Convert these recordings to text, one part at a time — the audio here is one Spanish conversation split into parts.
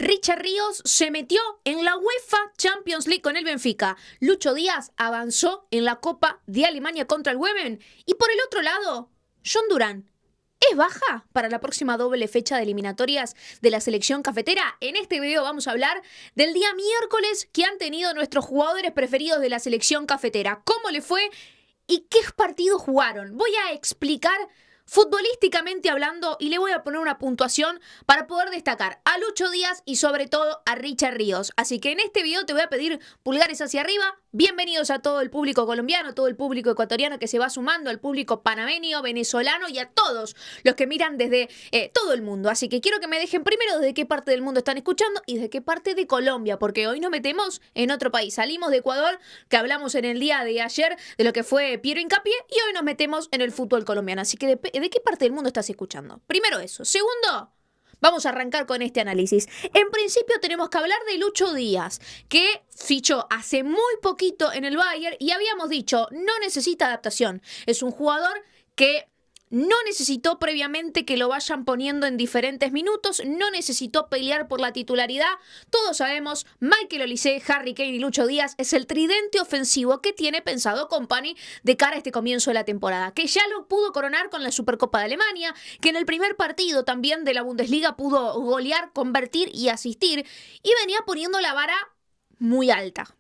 Richard Ríos se metió en la UEFA Champions League con el Benfica. Lucho Díaz avanzó en la Copa de Alemania contra el Women. Y por el otro lado, John Durán. ¿Es baja para la próxima doble fecha de eliminatorias de la selección cafetera? En este video vamos a hablar del día miércoles que han tenido nuestros jugadores preferidos de la selección cafetera. ¿Cómo le fue y qué partidos jugaron? Voy a explicar futbolísticamente hablando y le voy a poner una puntuación para poder destacar a Lucho Díaz y sobre todo a Richard Ríos. Así que en este video te voy a pedir pulgares hacia arriba. Bienvenidos a todo el público colombiano, todo el público ecuatoriano que se va sumando, al público panameño, venezolano y a todos los que miran desde todo el mundo. Así que quiero que me dejen primero desde qué parte del mundo están escuchando y desde qué parte de Colombia, porque hoy nos metemos en otro país. Salimos de Ecuador, que hablamos en el día de ayer de lo que fue Piero Hincapié, y hoy nos metemos en el fútbol colombiano. Así que ¿de qué parte del mundo estás escuchando? Primero eso. Segundo, vamos a arrancar con este análisis. En principio tenemos que hablar de Lucho Díaz, que fichó hace muy poquito en el Bayern y habíamos dicho, no necesita adaptación. Es un jugador que no necesitó previamente que lo vayan poniendo en diferentes minutos, no necesitó pelear por la titularidad. Todos sabemos, Michael Olise, Harry Kane y Lucho Díaz es el tridente ofensivo que tiene pensado Company de cara a este comienzo de la temporada, que ya lo pudo coronar con la Supercopa de Alemania, que en el primer partido también de la Bundesliga pudo golear, convertir y asistir, y venía poniendo la vara muy alta.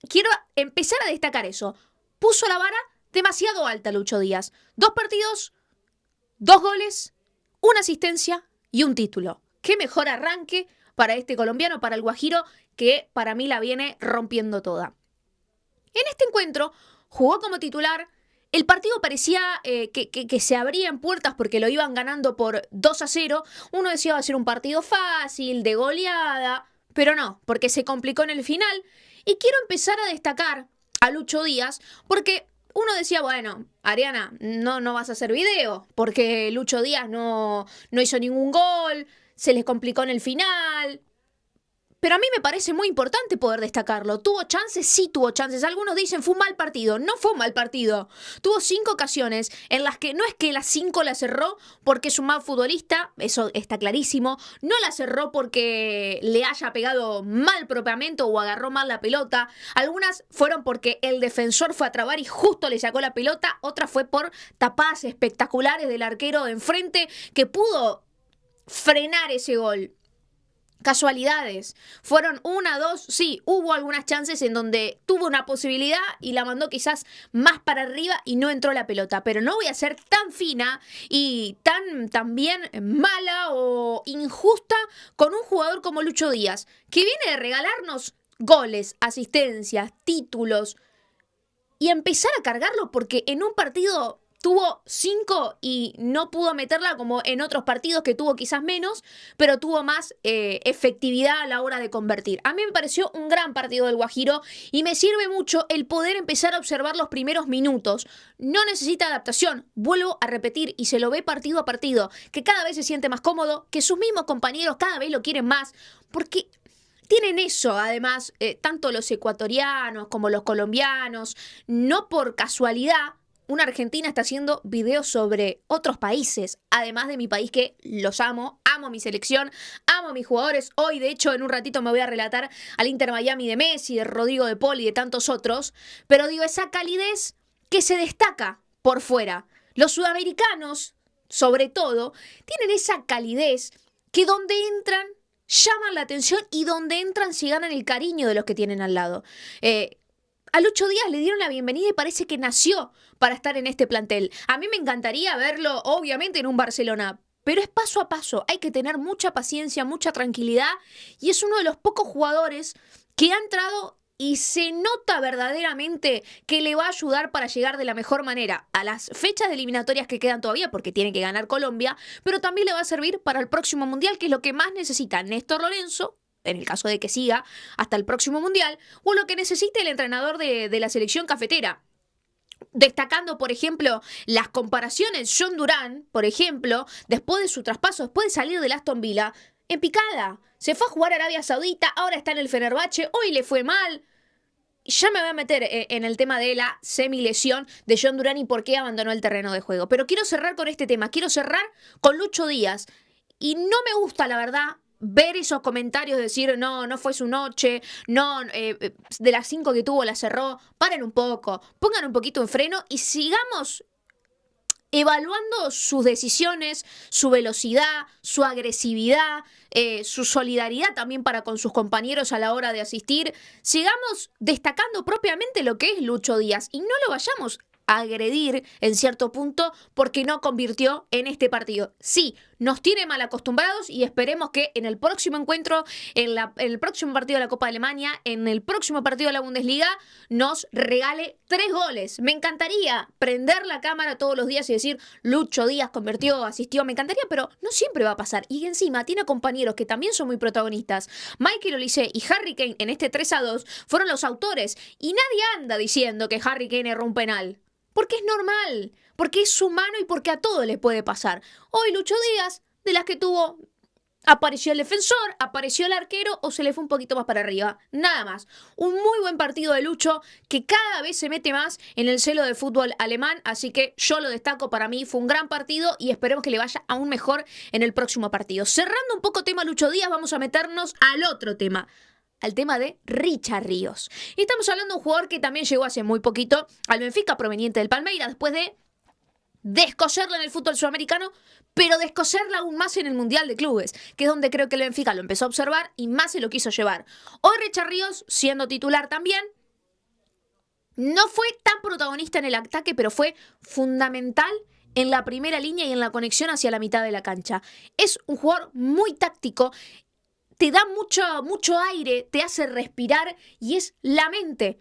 Quiero empezar a destacar eso. Puso la vara demasiado alta Lucho Díaz. 2 partidos, 2 goles, 1 asistencia y 1 título. Qué mejor arranque para este colombiano, para el Guajiro, que para mí la viene rompiendo toda. En este encuentro jugó como titular. El partido parecía que se abrían puertas porque lo iban ganando por 2-0. Uno decía va a ser un partido fácil, de goleada, pero no, porque se complicó en el final. Y quiero empezar a destacar a Lucho Díaz porque uno decía, bueno, Ariana, no vas a hacer video, porque Lucho Díaz no hizo ningún gol, se les complicó en el final. Pero a mí me parece muy importante poder destacarlo. ¿Tuvo chances? Sí tuvo chances. Algunos dicen, fue un mal partido. No fue un mal partido. Tuvo 5 ocasiones en las que no es que las 5 las cerró porque es un mal futbolista, eso está clarísimo. No las cerró porque le haya pegado mal propiamente o agarró mal la pelota. Algunas fueron porque el defensor fue a trabar y justo le sacó la pelota. Otras fue por tapadas espectaculares del arquero de enfrente que pudo frenar ese gol. Casualidades. Fueron 1, 2, sí, hubo algunas chances en donde tuvo una posibilidad y la mandó quizás más para arriba y no entró la pelota. Pero no voy a ser tan fina y también mala o injusta con un jugador como Lucho Díaz, que viene de regalarnos goles, asistencias, títulos y empezar a cargarlo porque en un partido tuvo 5 y no pudo meterla como en otros partidos que tuvo quizás menos, pero tuvo más efectividad a la hora de convertir. A mí me pareció un gran partido del Guajiro y me sirve mucho el poder empezar a observar los primeros minutos. No necesita adaptación, vuelvo a repetir, y se lo ve partido a partido, que cada vez se siente más cómodo, que sus mismos compañeros cada vez lo quieren más, porque tienen eso, además, tanto los ecuatorianos como los colombianos, no por casualidad. Una argentina está haciendo videos sobre otros países, además de mi país que los amo mi selección, amo a mis jugadores. Hoy, de hecho, en un ratito me voy a relatar al Inter Miami de Messi, de Rodrigo de Paul y de tantos otros. Pero digo, esa calidez que se destaca por fuera. Los sudamericanos, sobre todo, tienen esa calidez que donde entran llaman la atención y donde entran se ganan el cariño de los que tienen al lado. A Lucho Díaz le dieron la bienvenida y parece que nació para estar en este plantel. A mí me encantaría verlo, obviamente, en un Barcelona, pero es paso a paso. Hay que tener mucha paciencia, mucha tranquilidad, y es uno de los pocos jugadores que ha entrado y se nota verdaderamente que le va a ayudar para llegar de la mejor manera a las fechas de eliminatorias que quedan todavía, porque tiene que ganar Colombia, pero también le va a servir para el próximo Mundial, que es lo que más necesita Néstor Lorenzo, en el caso de que siga hasta el próximo Mundial, o lo que necesite el entrenador de la selección cafetera. Destacando, por ejemplo, las comparaciones. John Durán, por ejemplo, después de su traspaso, después de salir del Aston Villa, en picada. Se fue a jugar a Arabia Saudita, ahora está en el Fenerbahce, hoy le fue mal. Ya me voy a meter en el tema de la semilesión de John Durán y por qué abandonó el terreno de juego. Pero quiero cerrar con este tema, quiero cerrar con Lucho Díaz. Y no me gusta, la verdad, ver esos comentarios, decir, no, no fue su noche, no, de las 5 que tuvo la cerró, paren un poco, pongan un poquito en freno y sigamos evaluando sus decisiones, su velocidad, su agresividad, su solidaridad también para con sus compañeros a la hora de asistir. Sigamos destacando propiamente lo que es Lucho Díaz y no lo vayamos a agredir en cierto punto porque no convirtió en este partido. Sí, nos tiene mal acostumbrados y esperemos que en el próximo encuentro, en el próximo partido de la Copa de Alemania, en el próximo partido de la Bundesliga, nos regale 3 goles. Me encantaría prender la cámara todos los días y decir, Lucho Díaz convirtió, asistió, me encantaría, pero no siempre va a pasar. Y encima tiene compañeros que también son muy protagonistas. Michael Olise y Harry Kane en este 3-2 fueron los autores y nadie anda diciendo que Harry Kane erró un penal. Porque es normal, porque es humano y porque a todos les puede pasar. Hoy Lucho Díaz, de las que tuvo, apareció el defensor, apareció el arquero o se le fue un poquito más para arriba. Nada más. Un muy buen partido de Lucho que cada vez se mete más en el celo del fútbol alemán. Así que yo lo destaco, para mí fue un gran partido y esperemos que le vaya aún mejor en el próximo partido. Cerrando un poco tema Lucho Díaz, vamos a meternos al otro tema. Al tema de Richard Ríos. Y estamos hablando de un jugador que también llegó hace muy poquito al Benfica, proveniente del Palmeiras, después de descoserla en el fútbol sudamericano, pero descoserla aún más en el Mundial de Clubes, que es donde creo que el Benfica lo empezó a observar y más se lo quiso llevar. Hoy Richard Ríos, siendo titular también, no fue tan protagonista en el ataque, pero fue fundamental en la primera línea y en la conexión hacia la mitad de la cancha. Es un jugador muy táctico, te da mucho aire, te hace respirar y es la mente.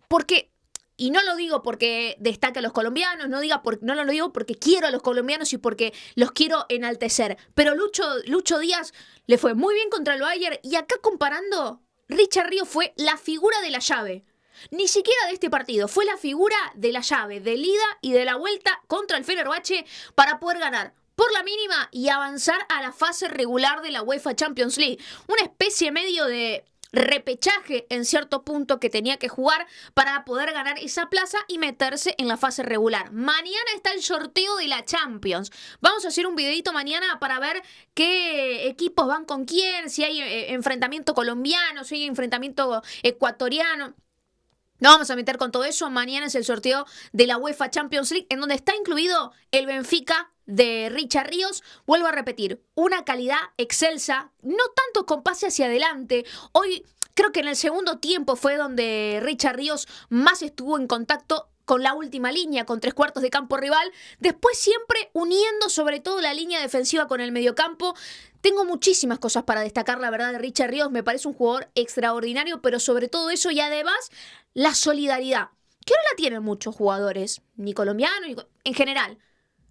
Porque, y no lo digo porque destaque a los colombianos, no lo digo porque quiero a los colombianos y porque los quiero enaltecer. Pero Lucho Díaz le fue muy bien contra el Bayern y acá comparando, Richard Ríos fue la figura de la llave. Ni siquiera de este partido, fue la figura de la llave, del ida y de la vuelta contra el Fenerbahce para poder ganar por la mínima y avanzar a la fase regular de la UEFA Champions League. Una especie medio de repechaje en cierto punto que tenía que jugar para poder ganar esa plaza y meterse en la fase regular. Mañana está el sorteo de la Champions. Vamos a hacer un videito mañana para ver qué equipos van con quién, si hay enfrentamiento colombiano, si hay enfrentamiento ecuatoriano. No vamos a meter con todo eso. Mañana es el sorteo de la UEFA Champions League, en donde está incluido el Benfica de Richard Ríos. Vuelvo a repetir, una calidad excelsa, no tanto con pase hacia adelante. Hoy creo que en el segundo tiempo fue donde Richard Ríos más estuvo en contacto con la última línea, con 3/4 de campo rival. Después siempre uniendo sobre todo la línea defensiva con el mediocampo. Tengo muchísimas cosas para destacar, la verdad, de Richard Ríos. Me parece un jugador extraordinario, pero sobre todo eso y además la solidaridad, que no la tienen muchos jugadores, ni colombianos, ni en general.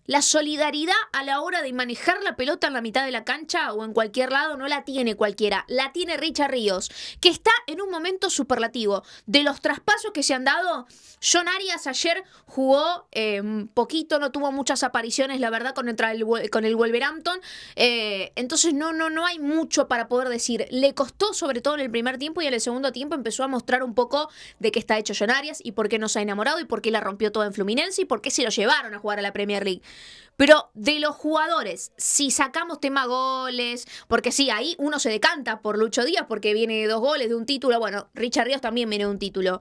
La solidaridad a la hora de manejar la pelota en la mitad de la cancha o en cualquier lado no la tiene cualquiera. La tiene Richard Ríos, que está en un momento superlativo. De los traspasos que se han dado, John Arias ayer jugó poquito, no tuvo muchas apariciones, la verdad, con el Wolverhampton. Entonces no hay mucho para poder decir. Le costó sobre todo en el primer tiempo y en el segundo tiempo empezó a mostrar un poco de qué está hecho John Arias y por qué no se ha enamorado y por qué la rompió toda en Fluminense y por qué se lo llevaron a jugar a la Premier League. Pero de los jugadores, si sacamos tema goles, porque sí, ahí uno se decanta por Lucho Díaz porque viene de 2 goles, de un título. Bueno, Richard Ríos también viene de un título.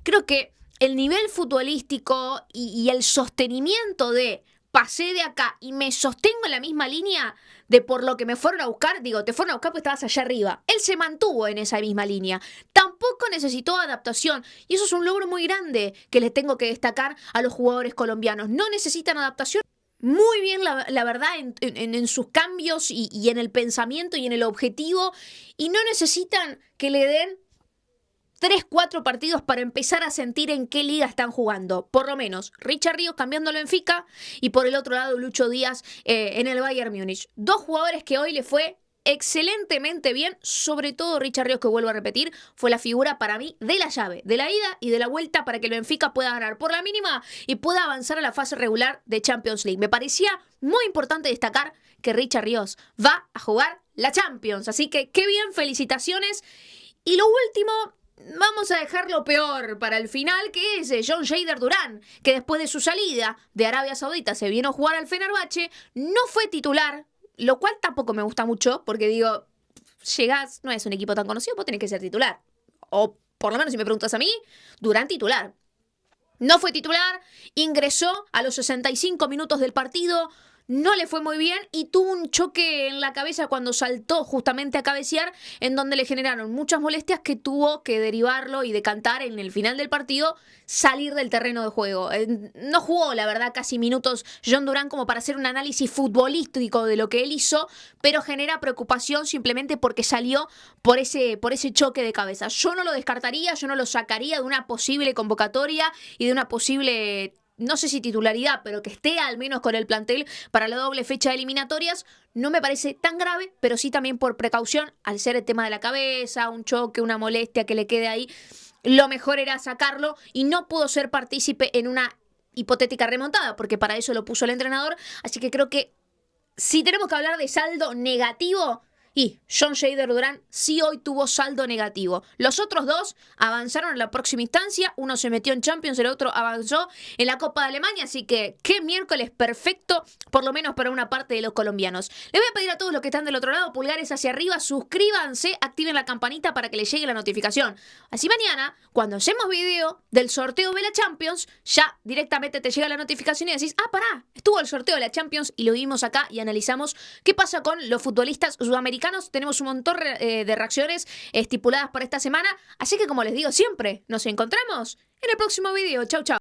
Creo que el nivel futbolístico y el sostenimiento de pasé de acá y me sostengo en la misma línea de por lo que me fueron a buscar, digo, te fueron a buscar porque estabas allá arriba. Él se mantuvo en esa misma línea. Tampoco necesitó adaptación. Y eso es un logro muy grande que le tengo que destacar a los jugadores colombianos. No necesitan adaptación. Muy bien, la verdad, en sus cambios y en el pensamiento y en el objetivo. Y no necesitan que le den 3-4 partidos para empezar a sentir en qué liga están jugando. Por lo menos, Richard Ríos cambiándolo en Benfica y por el otro lado Lucho Díaz en el Bayern Múnich. 2 jugadores que hoy le fue excelentemente bien, sobre todo Richard Ríos, que vuelvo a repetir, fue la figura para mí de la llave, de la ida y de la vuelta para que el Benfica pueda ganar por la mínima y pueda avanzar a la fase regular de Champions League. Me parecía muy importante destacar que Richard Ríos va a jugar la Champions, así que qué bien, felicitaciones. Y lo último, vamos a dejar lo peor para el final, que es John Jader Durán, que después de su salida de Arabia Saudita se vino a jugar al Fenerbahce, no fue titular. lo cual tampoco me gusta mucho, porque digo, llegás, no es un equipo tan conocido, vos tenés que ser titular. O por lo menos si me preguntas a mí, Durán titular. No fue titular, ingresó a los 65 minutos del partido, no le fue muy bien y tuvo un choque en la cabeza cuando saltó justamente a cabecear, en donde le generaron muchas molestias que tuvo que derivarlo y decantar en el final del partido, salir del terreno de juego. No jugó, la verdad, casi minutos John Durán como para hacer un análisis futbolístico de lo que él hizo, pero genera preocupación simplemente porque salió por ese choque de cabeza. Yo no lo descartaría, yo no lo sacaría de una posible convocatoria y de una posible, no sé si titularidad, pero que esté al menos con el plantel para la doble fecha de eliminatorias. No me parece tan grave, pero sí también por precaución, al ser el tema de la cabeza, un choque, una molestia que le quede ahí, lo mejor era sacarlo y no pudo ser partícipe en una hipotética remontada, porque para eso lo puso el entrenador. Así que creo que si tenemos que hablar de saldo negativo, y John Shader Durán sí hoy tuvo saldo negativo. Los otros dos avanzaron a la próxima instancia. Uno se metió en Champions, el otro avanzó en la Copa de Alemania. Así que qué miércoles perfecto, por lo menos para una parte de los colombianos. Les voy a pedir a todos los que están del otro lado, pulgares hacia arriba, suscríbanse, activen la campanita para que les llegue la notificación. Así mañana, cuando hacemos video del sorteo de la Champions, ya directamente te llega la notificación y decís, pará, estuvo el sorteo de la Champions y lo vimos acá y analizamos qué pasa con los futbolistas sudamericanos. Tenemos un montón de reacciones estipuladas para esta semana, así que como les digo siempre, nos encontramos en el próximo video. Chau, chau.